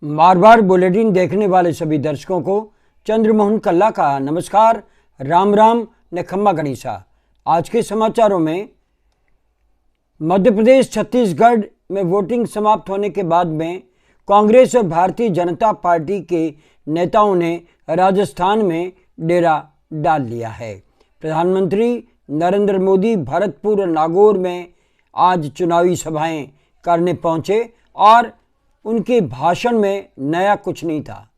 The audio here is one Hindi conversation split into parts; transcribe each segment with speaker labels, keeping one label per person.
Speaker 1: बार बार बुलेटिन देखने वाले सभी दर्शकों को चंद्रमोहन कल्ला का नमस्कार। राम राम ने खम्मा गणिसा। आज के समाचारों में मध्य प्रदेश छत्तीसगढ़ में वोटिंग समाप्त होने के बाद में कांग्रेस और भारतीय जनता पार्टी के नेताओं ने राजस्थान में डेरा डाल लिया है। प्रधानमंत्री नरेंद्र मोदी भरतपुर और नागौर में आज चुनावी सभाएं करने पहुंचे और उनके भाषण में नया कुछ नहीं था।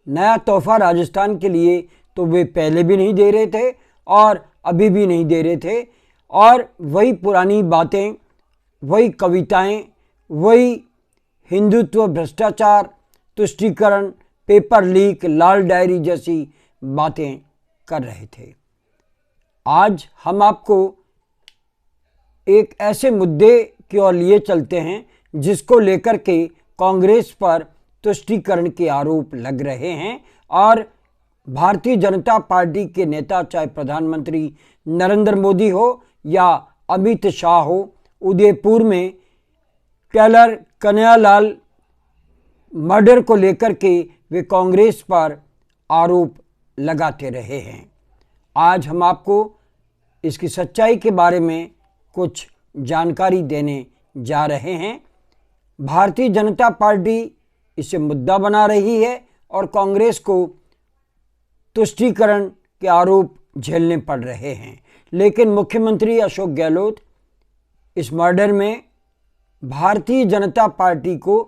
Speaker 1: नया तोहफा राजस्थान के लिए तो वे पहले भी नहीं दे रहे थे और अभी भी नहीं दे रहे थे, और वही पुरानी बातें, वही कविताएं, वही हिंदुत्व, भ्रष्टाचार, तुष्टीकरण, पेपर लीक, लाल डायरी जैसी बातें कर रहे थे। आज हम आपको एक ऐसे मुद्दे की ओर लिए चलते हैं जिसको लेकर के कांग्रेस पर तुष्टीकरण के आरोप लग रहे हैं, और भारतीय जनता पार्टी के नेता, चाहे प्रधानमंत्री नरेंद्र मोदी हो या अमित शाह हो, उदयपुर में टेलर कन्हैयालाल मर्डर को लेकर के वे कांग्रेस पर आरोप लगाते रहे हैं। आज हम आपको इसकी सच्चाई के बारे में कुछ जानकारी देने जा रहे हैं। भारतीय जनता पार्टी इसे मुद्दा बना रही है और कांग्रेस को तुष्टीकरण के आरोप झेलने पड़ रहे हैं, लेकिन मुख्यमंत्री अशोक गहलोत इस मर्डर में भारतीय जनता पार्टी को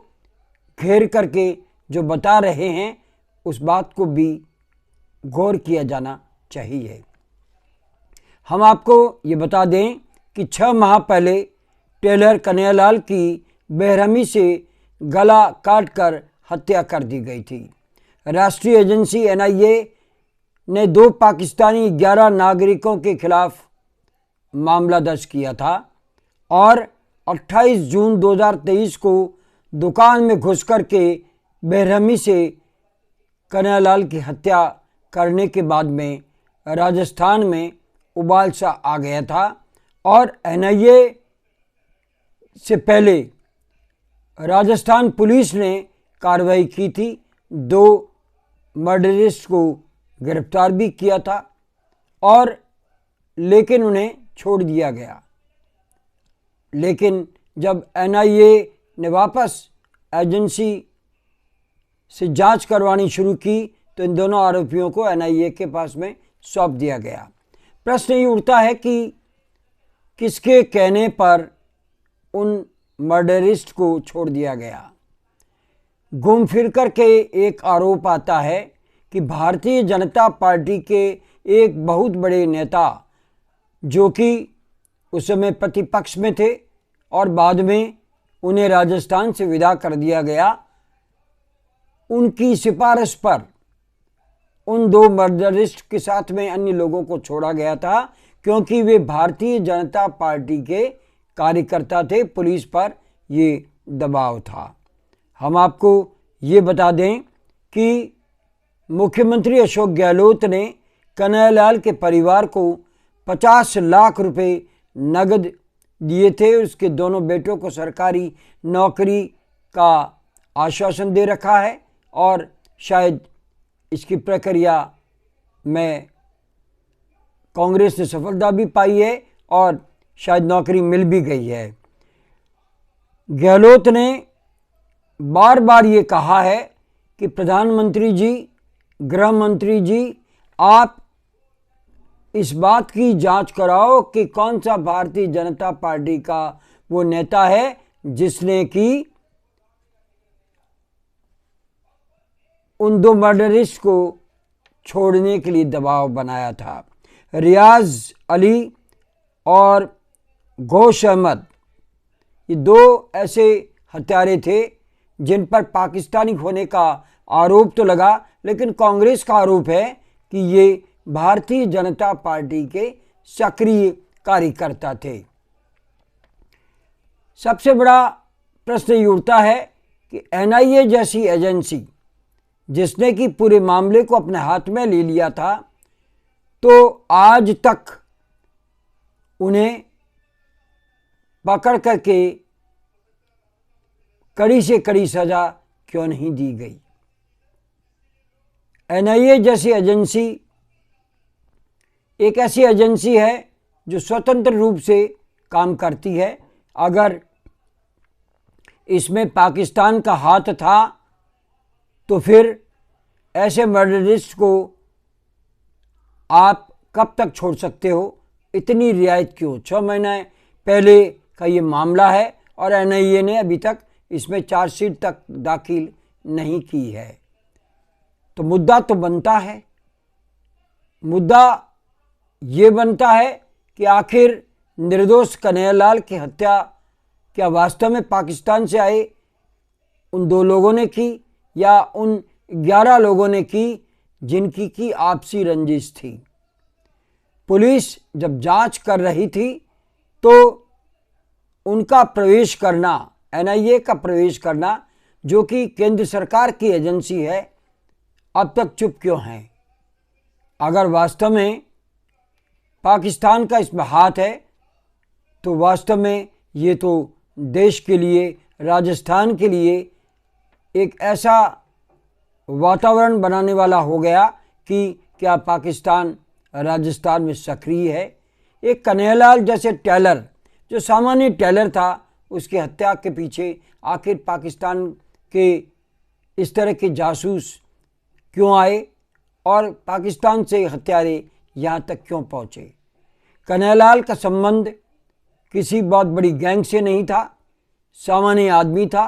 Speaker 1: घेर करके जो बता रहे हैं उस बात को भी गौर किया जाना चाहिए। हम आपको ये बता दें कि 6 माह पहले टेलर कन्हैयालाल की बेरहमी से गला काटकर हत्या कर दी गई थी। राष्ट्रीय एजेंसी NIA ने 2 पाकिस्तानी 11 नागरिकों के खिलाफ मामला दर्ज किया था और 28 जून 2023 को दुकान में घुस कर के बेरहमी से कन्हैयालाल की हत्या करने के बाद में राजस्थान में उबाल सा आ गया था, और NIA से पहले राजस्थान पुलिस ने कार्रवाई की थी। 2 मर्डरिस्ट को गिरफ्तार भी किया था, और लेकिन उन्हें छोड़ दिया गया। लेकिन जब NIA ने वापस एजेंसी से जांच करवानी शुरू की तो इन दोनों आरोपियों को NIA के पास में सौंप दिया गया। प्रश्न ये उठता है कि किसके कहने पर उन मर्डरिस्ट को छोड़ दिया गया। घूम फिर कर के एक आरोप आता है कि भारतीय जनता पार्टी के एक बहुत बड़े नेता, जो कि उस समय प्रतिपक्ष में थे और बाद में उन्हें राजस्थान से विदा कर दिया गया, उनकी सिफारिश पर उन 2 मर्डरिस्ट के साथ में अन्य लोगों को छोड़ा गया था, क्योंकि वे भारतीय जनता पार्टी के कार्यकर्ता थे। पुलिस पर ये दबाव था। हम आपको ये बता दें कि मुख्यमंत्री अशोक गहलोत ने कन्हैयालाल के परिवार को 50 लाख रुपए नगद दिए थे। उसके दोनों बेटों को सरकारी नौकरी का आश्वासन दे रखा है और शायद इसकी प्रक्रिया में कांग्रेस ने सफलता भी पाई है और शायद नौकरी मिल भी गई है। गहलोत ने बार बार ये कहा है कि प्रधानमंत्री जी, गृह मंत्री जी, आप इस बात की जांच कराओ कि कौन सा भारतीय जनता पार्टी का वो नेता है जिसने कि उन 2 मर्डरिस्ट को छोड़ने के लिए दबाव बनाया था। रियाज अली और घोष अहमद, ये 2 ऐसे हत्यारे थे जिन पर पाकिस्तानी होने का आरोप तो लगा, लेकिन कांग्रेस का आरोप है कि ये भारतीय जनता पार्टी के सक्रिय कार्यकर्ता थे। सबसे बड़ा प्रश्न ये उठता है कि NIA जैसी एजेंसी, जिसने कि पूरे मामले को अपने हाथ में ले लिया था, तो आज तक उन्हें पकड़ करके कड़ी से कड़ी सजा क्यों नहीं दी गई? एनआईए जैसी एजेंसी एक ऐसी एजेंसी है जो स्वतंत्र रूप से काम करती है। अगर इसमें पाकिस्तान का हाथ था तो फिर ऐसे मर्डरिस्ट को आप कब तक छोड़ सकते हो? इतनी रियायत क्यों? 6 महीने पहले का ये मामला है और एनआईए ने अभी तक इसमें चार्जशीट तक दाखिल नहीं की है। तो मुद्दा तो बनता है, मुद्दा ये बनता है कि आखिर निर्दोष कन्हैयालाल की हत्या क्या वास्तव में पाकिस्तान से आए उन 2 लोगों ने की या उन 11 लोगों ने की जिनकी की आपसी रंजिश थी? पुलिस जब जांच कर रही थी तो उनका प्रवेश करना, एनआईए का प्रवेश करना, जो कि केंद्र सरकार की एजेंसी है, अब तक चुप क्यों है? अगर वास्तव में पाकिस्तान का इसमें हाथ है तो वास्तव में ये तो देश के लिए, राजस्थान के लिए एक ऐसा वातावरण बनाने वाला हो गया कि क्या पाकिस्तान राजस्थान में सक्रिय है। एक कन्हैयालाल जैसे टेलर, जो सामान्य टेलर था, उसकी हत्या के पीछे आखिर पाकिस्तान के इस तरह के जासूस क्यों आए और पाकिस्तान से हत्यारे यहाँ तक क्यों पहुँचे? कन्हैयालाल का संबंध किसी बहुत बड़ी गैंग से नहीं था, सामान्य आदमी था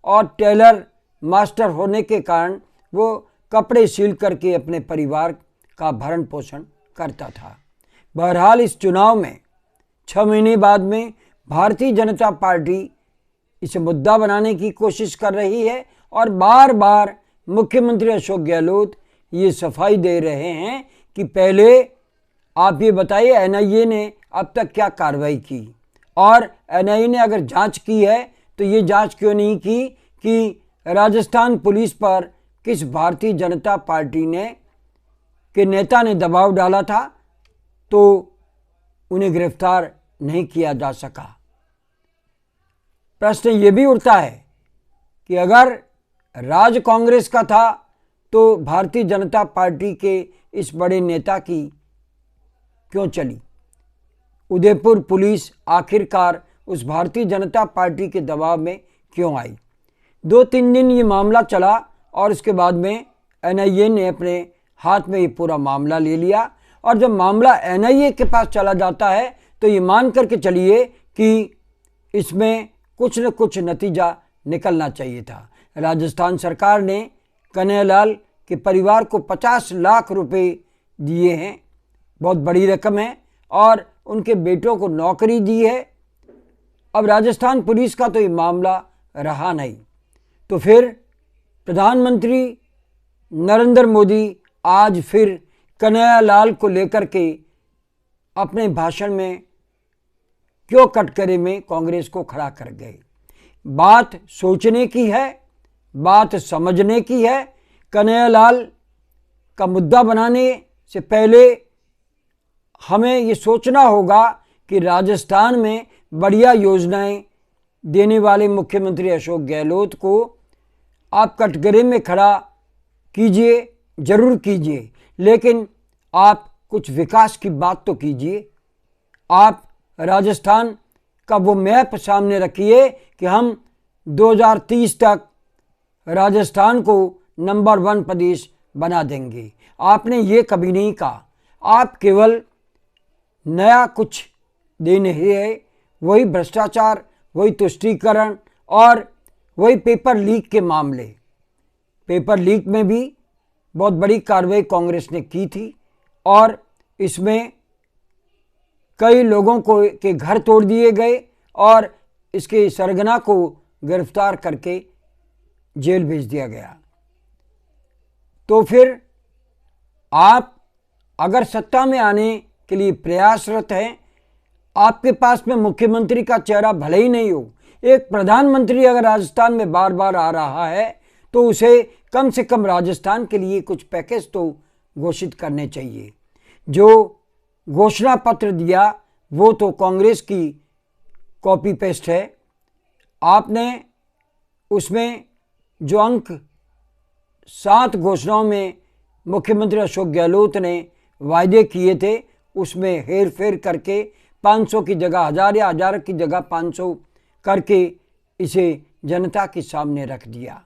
Speaker 1: और टेलर मास्टर होने के कारण वो कपड़े सिल करके अपने परिवार का भरण पोषण करता था। बहरहाल इस चुनाव में 6 महीने बाद में भारतीय जनता पार्टी इसे मुद्दा बनाने की कोशिश कर रही है और बार बार मुख्यमंत्री अशोक गहलोत ये सफाई दे रहे हैं कि पहले आप ये बताइए एनआईए ने अब तक क्या कार्रवाई की, और एनआईए ने अगर जांच की है तो ये जांच क्यों नहीं की कि राजस्थान पुलिस पर किस भारतीय जनता पार्टी ने के नेता ने दबाव डाला था तो उन्हें गिरफ्तार नहीं किया जा सका। प्रश्न ये भी उठता है कि अगर राज कांग्रेस का था तो भारतीय जनता पार्टी के इस बड़े नेता की क्यों चली? उदयपुर पुलिस आखिरकार उस भारतीय जनता पार्टी के दबाव में क्यों आई? 2-3 दिन ये मामला चला और उसके बाद में एनआईए ने अपने हाथ में ये पूरा मामला ले लिया। और जब मामला एनआईए के पास चला जाता है तो ये मान करके चलिए कि इसमें कुछ न कुछ नतीजा निकलना चाहिए था। राजस्थान सरकार ने कन्हैयालाल के परिवार को 50 लाख रुपए दिए हैं, बहुत बड़ी रकम है, और उनके बेटों को नौकरी दी है। अब राजस्थान पुलिस का तो ये मामला रहा नहीं, तो फिर प्रधानमंत्री नरेंद्र मोदी आज फिर कन्हैयालाल को लेकर के अपने भाषण में क्यों कटघरे में कांग्रेस को खड़ा कर गए? बात सोचने की है, बात समझने की है। कन्हैयालाल का मुद्दा बनाने से पहले हमें ये सोचना होगा कि राजस्थान में बढ़िया योजनाएं देने वाले मुख्यमंत्री अशोक गहलोत को आप कटघरे में खड़ा कीजिए, जरूर कीजिए, लेकिन आप कुछ विकास की बात तो कीजिए। आप राजस्थान का वो मैप सामने रखिए कि हम 2030 तक राजस्थान को नंबर 1 प्रदेश बना देंगे। आपने ये कभी नहीं कहा। आप केवल नया कुछ दे नहीं है, वही भ्रष्टाचार, वही तुष्टीकरण और वही पेपर लीक के मामले। पेपर लीक में भी बहुत बड़ी कार्रवाई कांग्रेस ने की थी और इसमें कई लोगों को के घर तोड़ दिए गए और इसके सरगना को गिरफ्तार करके जेल भेज दिया गया। तो फिर आप अगर सत्ता में आने के लिए प्रयासरत हैं, आपके पास में मुख्यमंत्री का चेहरा भले ही नहीं हो, एक प्रधानमंत्री अगर राजस्थान में बार बार आ रहा है तो उसे कम से कम राजस्थान के लिए कुछ पैकेज तो घोषित करने चाहिए। जो घोषणा पत्र दिया वो तो कांग्रेस की कॉपी पेस्ट है। आपने उसमें जो अंक 7 घोषणाओं में मुख्यमंत्री अशोक गहलोत ने वायदे किए थे उसमें हेर फेर करके 500 की जगह 1000 या 1000 की जगह 500 करके इसे जनता के सामने रख दिया।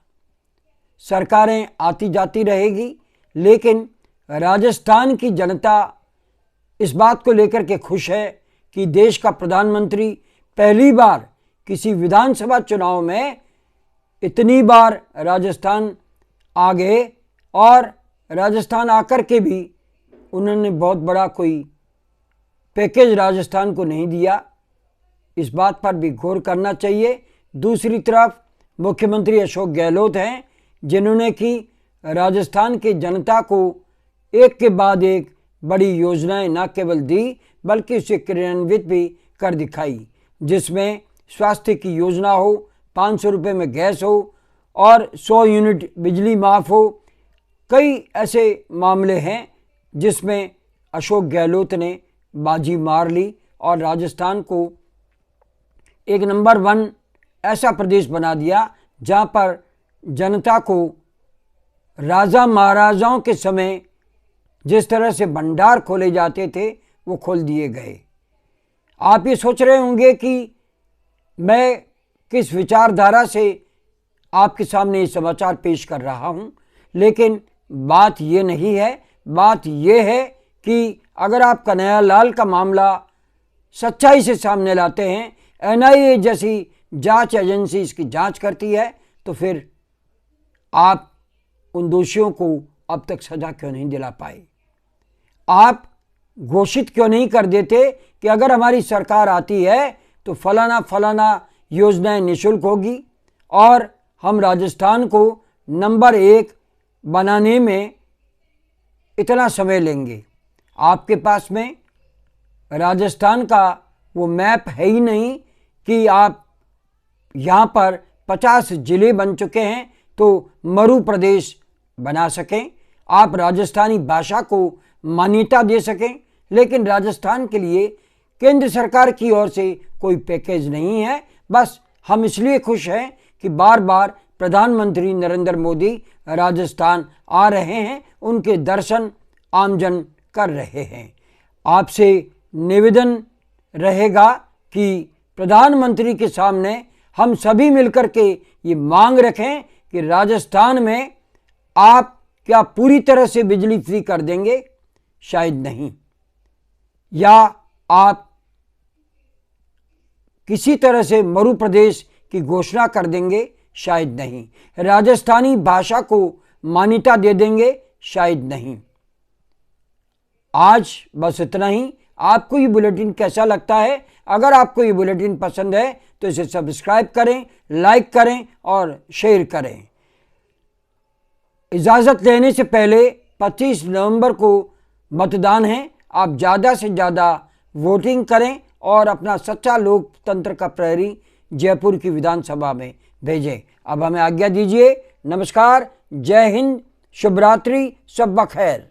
Speaker 1: सरकारें आती जाती रहेगी, लेकिन राजस्थान की जनता इस बात को लेकर के खुश है कि देश का प्रधानमंत्री पहली बार किसी विधानसभा चुनाव में इतनी बार राजस्थान आ गए और राजस्थान आकर के भी उन्होंने बहुत बड़ा कोई पैकेज राजस्थान को नहीं दिया। इस बात पर भी गौर करना चाहिए। दूसरी तरफ मुख्यमंत्री अशोक गहलोत हैं जिन्होंने कि राजस्थान की जनता को एक के बाद एक बड़ी योजनाएं न केवल दी बल्कि उसे क्रियान्वित भी कर दिखाई, जिसमें स्वास्थ्य की योजना हो, 500 रुपये में गैस हो और 100 यूनिट बिजली माफ़ हो। कई ऐसे मामले हैं जिसमें अशोक गहलोत ने बाजी मार ली और राजस्थान को एक नंबर 1 ऐसा प्रदेश बना दिया जहां पर जनता को राजा महाराजाओं के समय जिस तरह से भंडार खोले जाते थे वो खोल दिए गए। आप ये सोच रहे होंगे कि मैं किस विचारधारा से आपके सामने ये समाचार पेश कर रहा हूँ, लेकिन बात ये नहीं है। बात ये है कि अगर आप कन्हैयालाल का मामला सच्चाई से सामने लाते हैं, एनआईए जैसी जांच एजेंसी इसकी जांच करती है, तो फिर आप उन दोषियों को अब तक सजा क्यों नहीं दिला पाए? आप घोषित क्यों नहीं कर देते कि अगर हमारी सरकार आती है तो फलाना फलाना योजनाएं निःशुल्क होगी और हम राजस्थान को नंबर 1 बनाने में इतना समय लेंगे। आपके पास में राजस्थान का वो मैप है ही नहीं कि आप यहाँ पर 50 जिले बन चुके हैं तो मरु प्रदेश बना सकें, आप राजस्थानी भाषा को मान्यता दे सकें। लेकिन राजस्थान के लिए केंद्र सरकार की ओर से कोई पैकेज नहीं है। बस हम इसलिए खुश हैं कि बार बार प्रधानमंत्री नरेंद्र मोदी राजस्थान आ रहे हैं, उनके दर्शन आमजन कर रहे हैं। आपसे निवेदन रहेगा कि प्रधानमंत्री के सामने हम सभी मिलकर के ये मांग रखें कि राजस्थान में आप क्या पूरी तरह से बिजली फ्री कर देंगे? शायद नहीं। या आप किसी तरह से मरु प्रदेश की घोषणा कर देंगे? शायद नहीं। राजस्थानी भाषा को मान्यता दे देंगे? शायद नहीं। आज बस इतना ही। आपको ये बुलेटिन कैसा लगता है? अगर आपको ये बुलेटिन पसंद है तो इसे सब्सक्राइब करें, लाइक करें और शेयर करें। इजाज़त लेने से पहले 25 नवंबर को मतदान है। आप ज़्यादा से ज़्यादा वोटिंग करें और अपना सच्चा लोकतंत्र का प्रहरी जयपुर की विधानसभा में भेजें। अब हमें आज्ञा दीजिए। नमस्कार, जय हिंद, शुभ रात्रि, शब बखैर।